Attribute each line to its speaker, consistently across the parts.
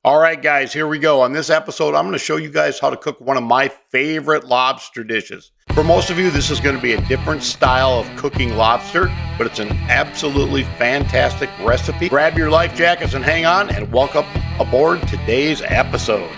Speaker 1: All right, guys, here we go. On this episode, I'm going to show you guys how to cook one of my favorite lobster dishes. For most of you, this is going to be a different style of cooking lobster, but it's an absolutely fantastic recipe. Grab your life jackets and hang on, and welcome aboard today's episode.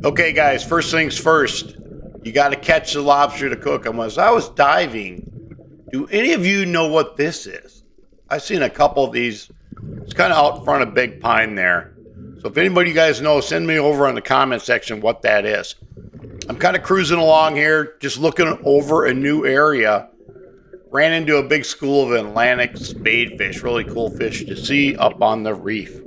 Speaker 1: Okay, guys, first things first, you got to catch the lobster to cook them. As I was diving, do any of you know what this is? I've seen a couple of these. It's kind of out in front of Big Pine there. So if anybody you guys know, send me over in the comment section what that is. I'm kind of cruising along here, just looking over a new area. Ran into a big school of Atlantic spadefish, really cool fish to see up on the reef.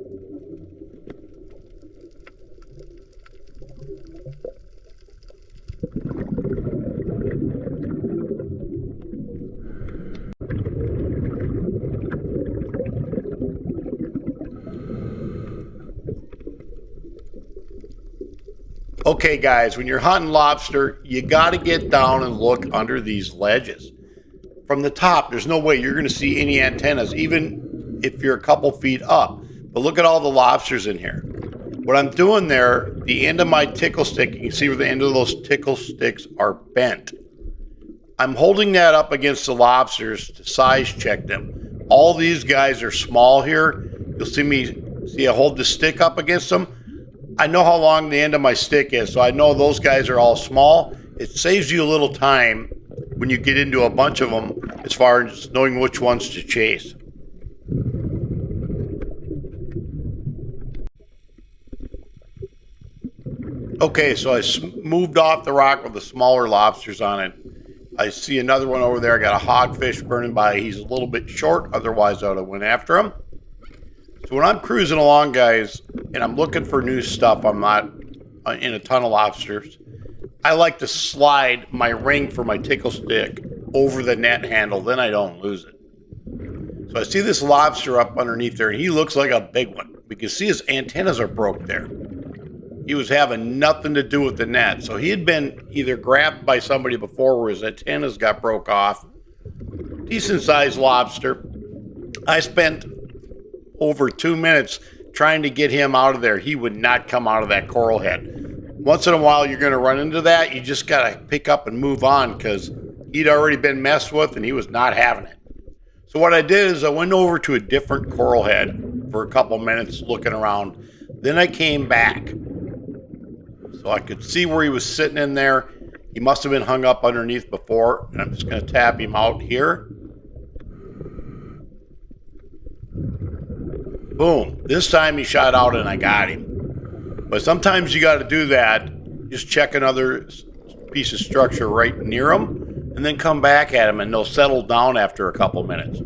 Speaker 1: Okay, guys, when you're hunting lobster, you got to get down and look under these ledges. From the top, there's no way you're going to see any antennas, even if you're a couple feet up. But look at all the lobsters in here. What I'm doing there, the end of my tickle stick, you can see where the end of those tickle sticks are bent. I'm holding that up against the lobsters to size check them. All these guys are small here. You'll see I hold the stick up against them. I know how long the end of my stick is, so I know those guys are all small. It saves you a little time when you get into a bunch of them as far as knowing which ones to chase. Okay, so I moved off the rock with the smaller lobsters on it. I see another one over there. I got a hogfish burning by. He's a little bit short, otherwise I would have went after him. So when I'm cruising along, guys, and I'm looking for new stuff, I'm not in a ton of lobsters, I like to slide my ring for my tickle stick over the net handle, then I don't lose it. So I see this lobster up underneath there, and he looks like a big one. We can see his antennas are broke there. He was having nothing to do with the net. So he had been either grabbed by somebody before where his antennas got broke off. Decent sized lobster. I spent over 2 minutes trying to get him out of there. He would not come out of that coral head. Once in a while, you're going to run into that. You just got to pick up and move on because he'd already been messed with and he was not having it. So what I did is I went over to a different coral head for a couple minutes looking around. Then I came back. So I could see where he was sitting in there. He must have been hung up underneath before. And I'm just going to tap him out here. Boom. This time he shot out and I got him. But sometimes you got to do that. Just check another piece of structure right near them and then come back at them and they'll settle down after a couple minutes.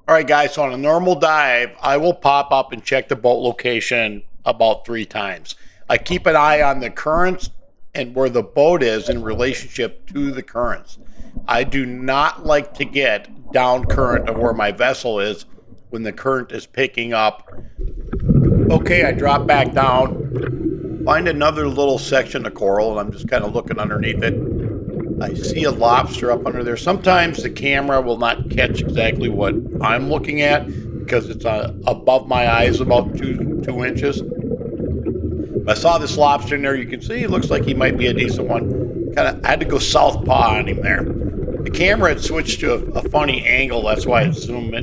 Speaker 1: All right, guys, so on a normal dive, I will pop up and check the boat location about 3 times. I keep an eye on the currents and where the boat is in relationship to the currents. I do not like to get down current of where my vessel is when the current is picking up. Okay, I drop back down. Find another little section of coral, and I'm just kind of looking underneath it. I see a lobster up under there. Sometimes the camera will not catch exactly what I'm looking at because it's above my eyes about two inches. I saw this lobster in there. You can see it looks like he might be a decent one. I had to go southpaw on him there. The camera had switched to a funny angle. That's why it zoomed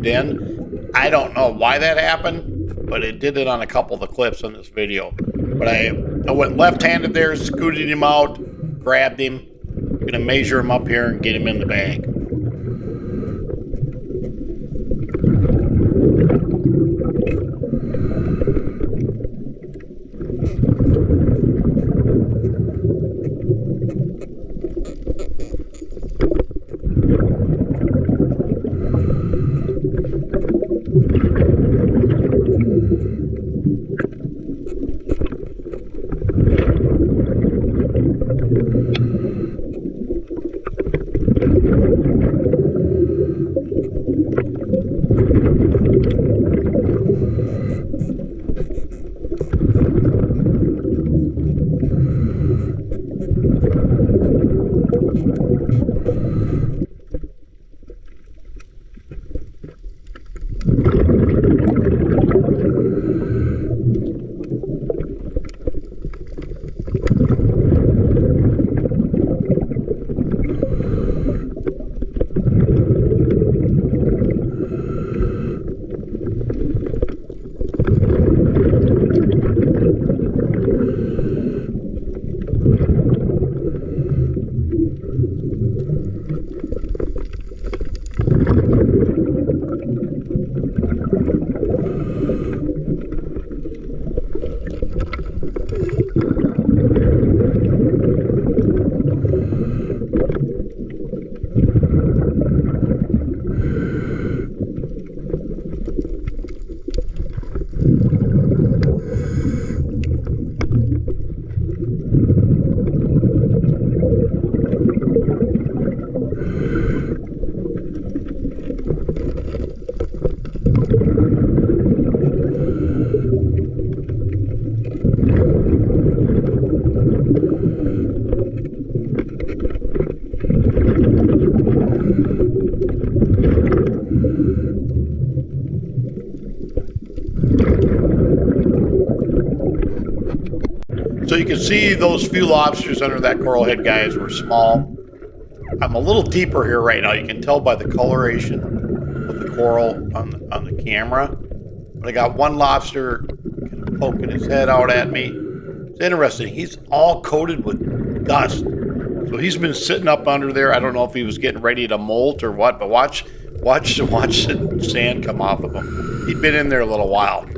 Speaker 1: in. I don't know why that happened, but it did it on a couple of the clips in this video. But I went left-handed there, scooted him out, grabbed him. Gonna measure him up here and get him in the bag. So you can see those few lobsters under that coral head, guys, were small. I'm a little deeper here right now. You can tell by the coloration of the coral on the camera. But I got one lobster kind of poking his head out at me. It's interesting. He's all coated with dust. So he's been sitting up under there. I don't know if he was getting ready to molt or what, but watch the sand come off of him. He'd been in there a little while.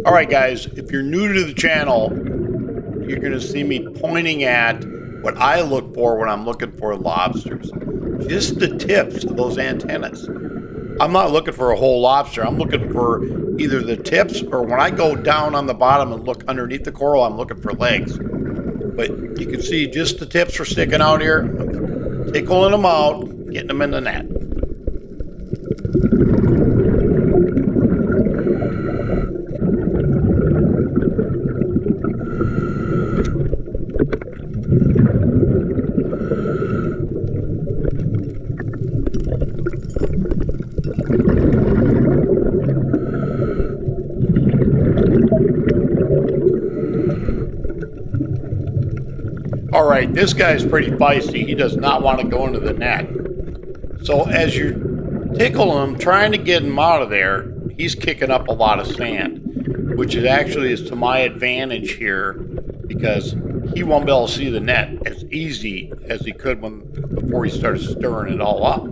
Speaker 1: All right, guys, if you're new to the channel, you're going to see me pointing at what I look for when I'm looking for lobsters. Just the tips of those antennas. I'm not looking for a whole lobster. I'm looking for either the tips, or when I go down on the bottom and look underneath the coral, I'm looking for legs. But you can see just the tips are sticking out here. I'm tickling them out, getting them in the net. All right, this guy's pretty feisty. He does not want to go into the net. So as you're tickling him, trying to get him out of there, he's kicking up a lot of sand, which is to my advantage here because he won't be able to see the net as easy as he could before he started stirring it all up.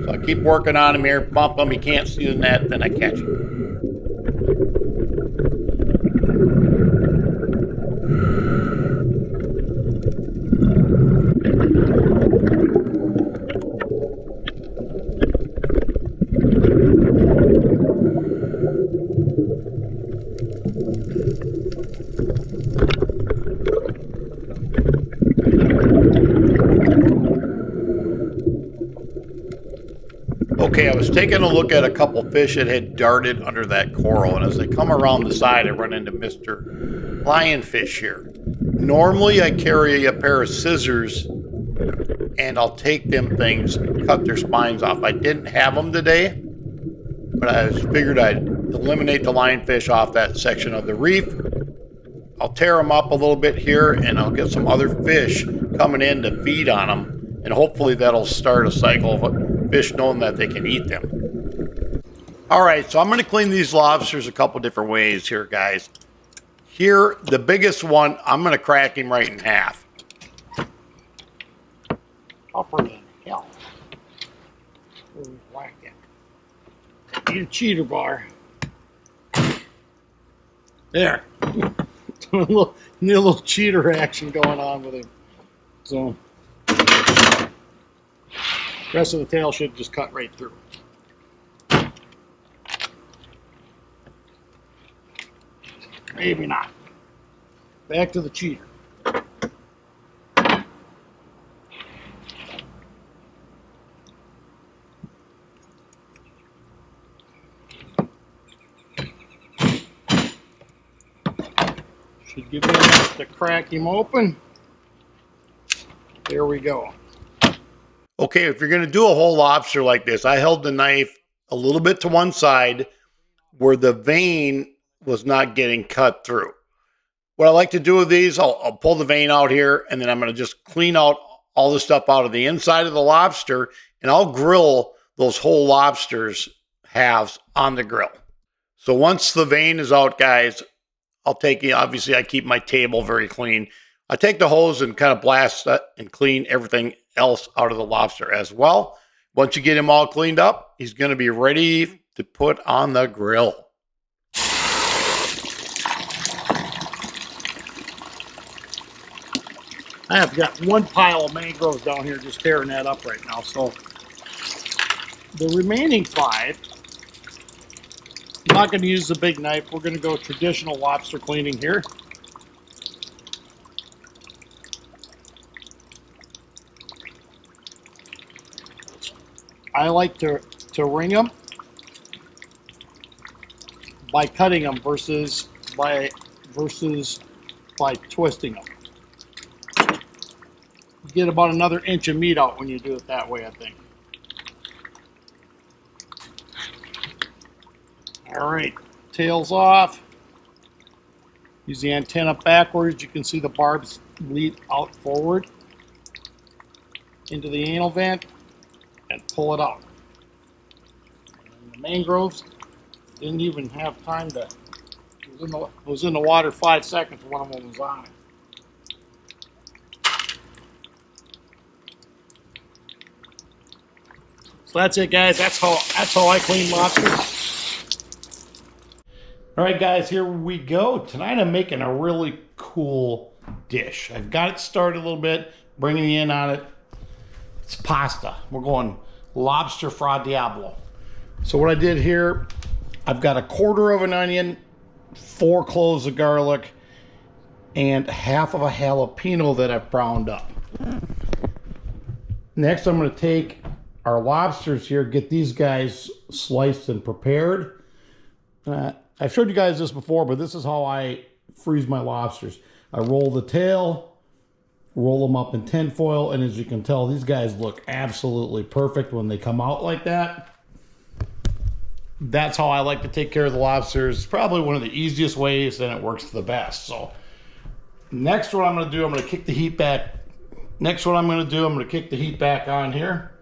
Speaker 1: So I keep working on him here, bump him, he can't see the net, then I catch him. Okay, I was taking a look at a couple fish that had darted under that coral, and as I come around the side, I run into Mr. Lionfish here. Normally, I carry a pair of scissors, and I'll take them things and cut their spines off. I didn't have them today, but I figured I'd eliminate the lionfish off that section of the reef. I'll tear them up a little bit here, and I'll get some other fish coming in to feed on them, and hopefully that'll start a cycle of fish knowing that they can eat them. All right, so I'm going to clean these lobsters a couple different ways here, guys. Here, the biggest one, I'm going to crack him right in half.
Speaker 2: Upper than hell. Whack it. Need a cheater bar. There. Need a little cheater action going on with him. So, the rest of the tail should just cut right through. Maybe not. Back to the cheater. Should give him enough to crack him open. There we go.
Speaker 1: Okay, if you're going to do a whole lobster like this, I held the knife a little bit to one side where the vein was not getting cut through. What I like to do with these, I'll pull the vein out here, and then I'm going to just clean out all the stuff out of the inside of the lobster, and I'll grill those whole lobsters halves on the grill. So once the vein is out, guys, I'll take it. Obviously, I keep my table very clean. I take the hose and kind of blast that and clean everything else out of the lobster as well. Once you get him all cleaned up, he's going to be ready to put on the grill.
Speaker 2: I have got one pile of mangroves down here just tearing that up right now. So the remaining 5, I'm not going to use the big knife. We're going to go traditional lobster cleaning here. I like to ring them by cutting them versus by twisting them. You get about another inch of meat out when you do it that way, I think. All right, tails off. Use the antenna backwards. You can see the barbs lead out forward into the anal vent and pull it out. And the mangroves didn't even have time to, it was in the water 5 seconds, one of them was on it. So that's it, guys. That's how I clean lobster. All right, guys, here we go. Tonight I'm making a really cool dish. I've got it started a little bit, bringing the in on it. It's pasta. We're going Lobster Fra Diavolo. So what I did here, I've got 1/4 of an onion, 4 cloves of garlic, and 1/2 of a jalapeno that I've browned up. Next, I'm going to take our lobsters here, get these guys sliced and prepared. I've showed you guys this before, but this is how I freeze my lobsters. I roll the tail, roll them up in tin foil, and as you can tell, these guys look absolutely perfect when they come out like that. That's how I like to take care of the lobsters. It's probably one of the easiest ways, and it works the best. So next, what I'm going to do, I'm going to kick the heat back. Next, what I'm going to do, I'm going to kick the heat back on here.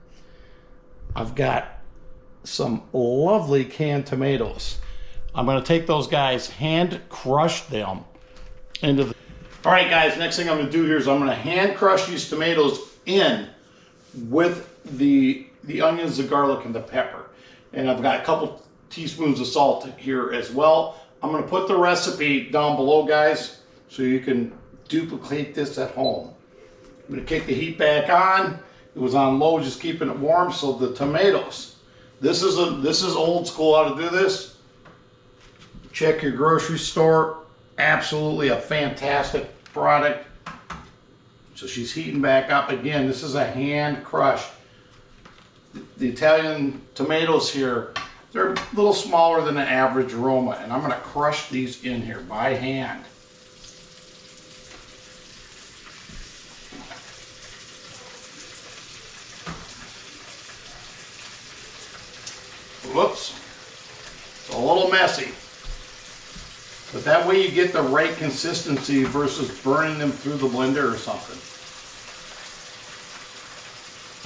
Speaker 2: I've got some lovely canned tomatoes. I'm going to take those guys, hand crush them into the... All right, guys, next thing I'm going to do here is I'm going to hand crush these tomatoes in with the onions, the garlic, and the pepper. And I've got a couple teaspoons of salt here as well. I'm going to put the recipe down below, guys, so you can duplicate this at home. I'm going to kick the heat back on. It was on low, just keeping it warm. So the tomatoes, this is old school how to do this. Check your grocery store. Absolutely a fantastic product. So she's heating back up again. This is a hand crush. the Italian tomatoes here, they're a little smaller than an average Roma, and I'm going to crush these in here by hand. Whoops, it's a little messy, but that way you get the right consistency versus burning them through the blender or something.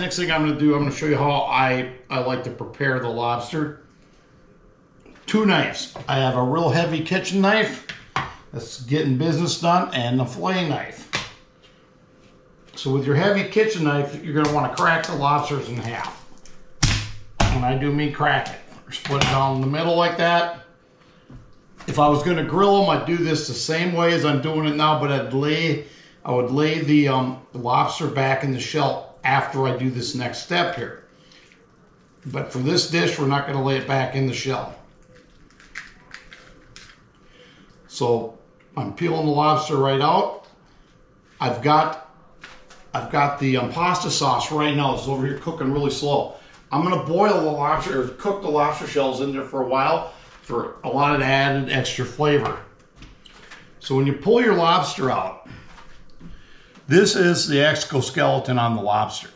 Speaker 2: Next thing I'm going to do, I'm going to show you how I like to prepare the lobster. 2 knives. I have a real heavy kitchen knife that's getting business done, and the fillet knife. So with your heavy kitchen knife, you're going to want to crack the lobsters in half. And I do mean crack it, or split it down the middle like that. If I was going to grill them, I'd do this the same way as I'm doing it now, but I would lay the lobster back in the shell after I do this next step here. But for this dish, we're not going to lay it back in the shell. So I'm peeling the lobster right out. I've got the pasta sauce right now. It's over here cooking really slow. I'm going to boil the lobster, or cook the lobster shells in there for a while for a lot of added extra flavor. So when you pull your lobster out, this is the exoskeleton on the lobster.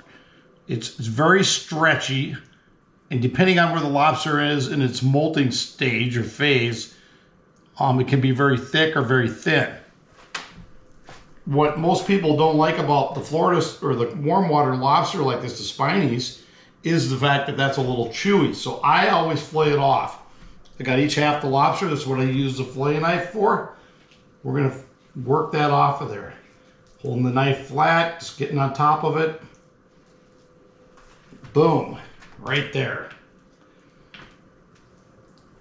Speaker 2: It's very stretchy, and depending on where the lobster is in its molting stage or phase, it can be very thick or very thin. What most people don't like about the Florida or the warm water lobster like this, the spinies, is the fact that that's a little chewy. So I always fillet it off. I got each half the lobster. That's what I use the fillet knife for. We're going to work that off of there. Holding the knife flat, just getting on top of it. Boom, right there.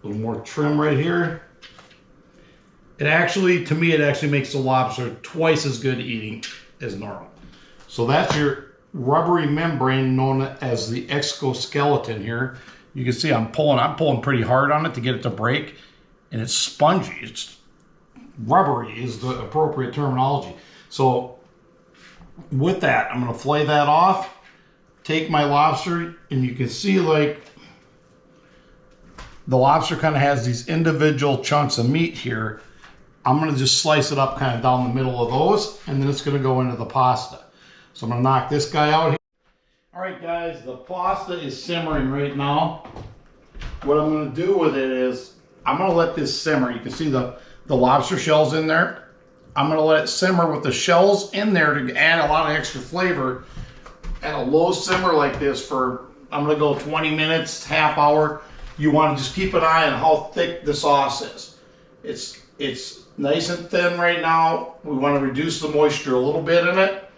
Speaker 2: A little more trim right here. It actually, to me, it actually makes the lobster twice as good eating as normal. So that's your rubbery membrane known as the exoskeleton here. You can see I'm pulling pretty hard on it to get it to break, and it's spongy. It's rubbery is the appropriate terminology. So with that, I'm going to fillet that off, take my lobster, and you can see like the lobster kind of has these individual chunks of meat here. I'm going to just slice it up kind of down the middle of those, and then it's going to go into the pasta. So I'm going to knock this guy out here. All right, guys, the pasta is simmering right now. What I'm going to do with it is I'm going to let this simmer. You can see the lobster shells in there. I'm going to let it simmer with the shells in there to add a lot of extra flavor. At a low simmer like this for, I'm going to go 20 minutes, half hour. You want to just keep an eye on how thick the sauce is. It's nice and thin right now. We want to reduce the moisture a little bit in it.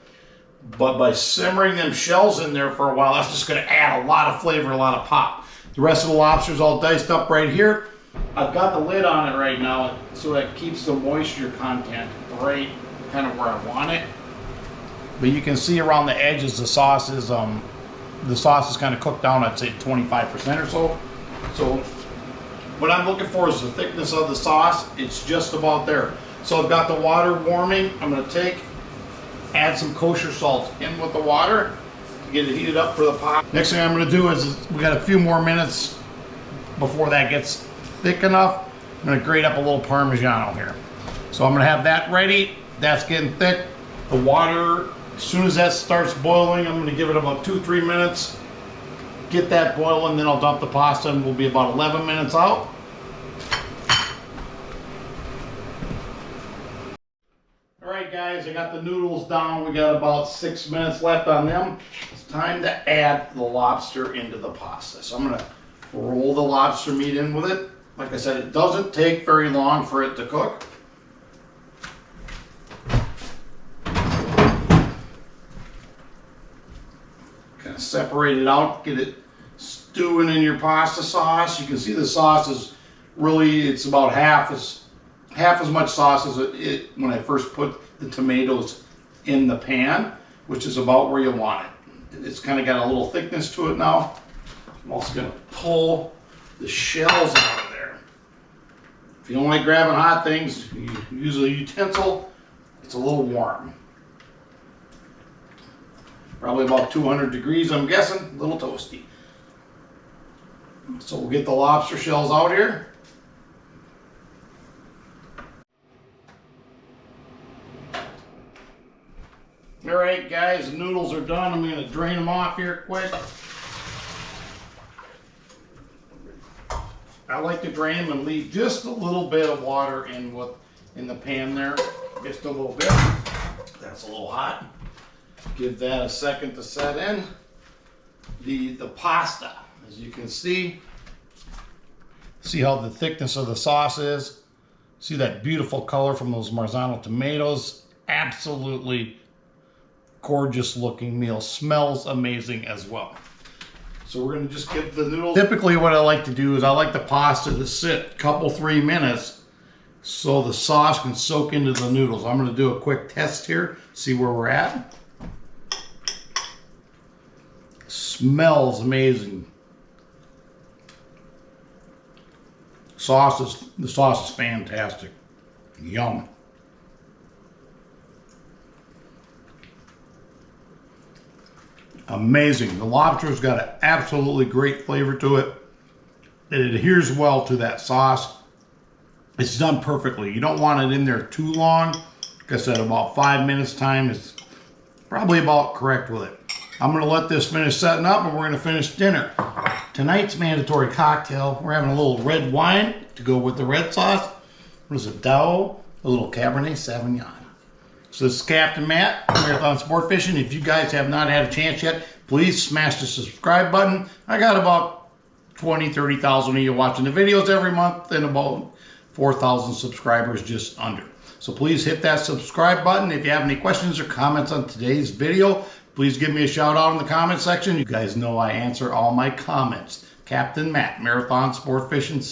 Speaker 2: But by simmering them shells in there for a while, that's just going to add a lot of flavor, a lot of pop. The rest of the lobster's all diced up right here. I've got the lid on it right now so that keeps the moisture content right kind of where I want it. But you can see around the edges the sauce is kind of cooked down, I'd say 25% or so. So what I'm looking for is the thickness of the sauce. It's just about there. So I've got the water warming. I'm going to add some kosher salt in with the water to get it heated up for the pot. Next thing I'm going to do is we got a few more minutes before that gets thick enough. I'm going to grate up a little Parmigiano here. So I'm going to have that ready. That's getting thick. The water, as soon as that starts boiling, I'm going to give it about 2-3 minutes. Get that boiling, then I'll dump the pasta, and we'll be about 11 minutes out. Alright guys, I got the noodles down. We got about 6 minutes left on them. It's time to add the lobster into the pasta. So I'm going to roll the lobster meat in with it. Like I said, it doesn't take very long for it to cook. Kind of separate it out, get it stewing in your pasta sauce. You can see the sauce is really, it's about half as much sauce as it when I first put the tomatoes in the pan, which is about where you want it. It's kind of got a little thickness to it now. I'm also going to pull the shells out of there. If you don't like grabbing hot things, you use a utensil. It's a little warm. Probably about 200 degrees, I'm guessing, a little toasty. So we'll get the lobster shells out here. All right, guys, the noodles are done. I'm going to drain them off here quick. I like to drain them and leave just a little bit of water in the pan there. Just a little bit. That's a little hot. Give that a second to set in. The pasta, as you can see how the thickness of the sauce is. See that beautiful color from those Marzano tomatoes. Absolutely gorgeous looking meal. Smells amazing as well. So we're going to just give the noodles. Typically what I like to do is I like the pasta to sit a couple, 3 minutes so the sauce can soak into the noodles. I'm going to do a quick test here, see where we're at. Smells amazing. The sauce is fantastic. Yum. Amazing. The lobster's got an absolutely great flavor to it. It adheres well to that sauce. It's done perfectly. You don't want it in there too long. Like I said, about 5 minutes time is probably about correct with it. I'm going to let this finish setting up and we're going to finish dinner. Tonight's mandatory cocktail, we're having a little red wine to go with the red sauce. What is it, Dow? A little Cabernet Sauvignon. So this is Captain Matt, Marathon Sport Fishing. If you guys have not had a chance yet, please smash the subscribe button. I got about 20, 30,000 of you watching the videos every month and about 4,000 subscribers just under. So please hit that subscribe button. If you have any questions or comments on today's video, please give me a shout out in the comment section. You guys know I answer all my comments. Captain Matt, Marathon Sport Fishing.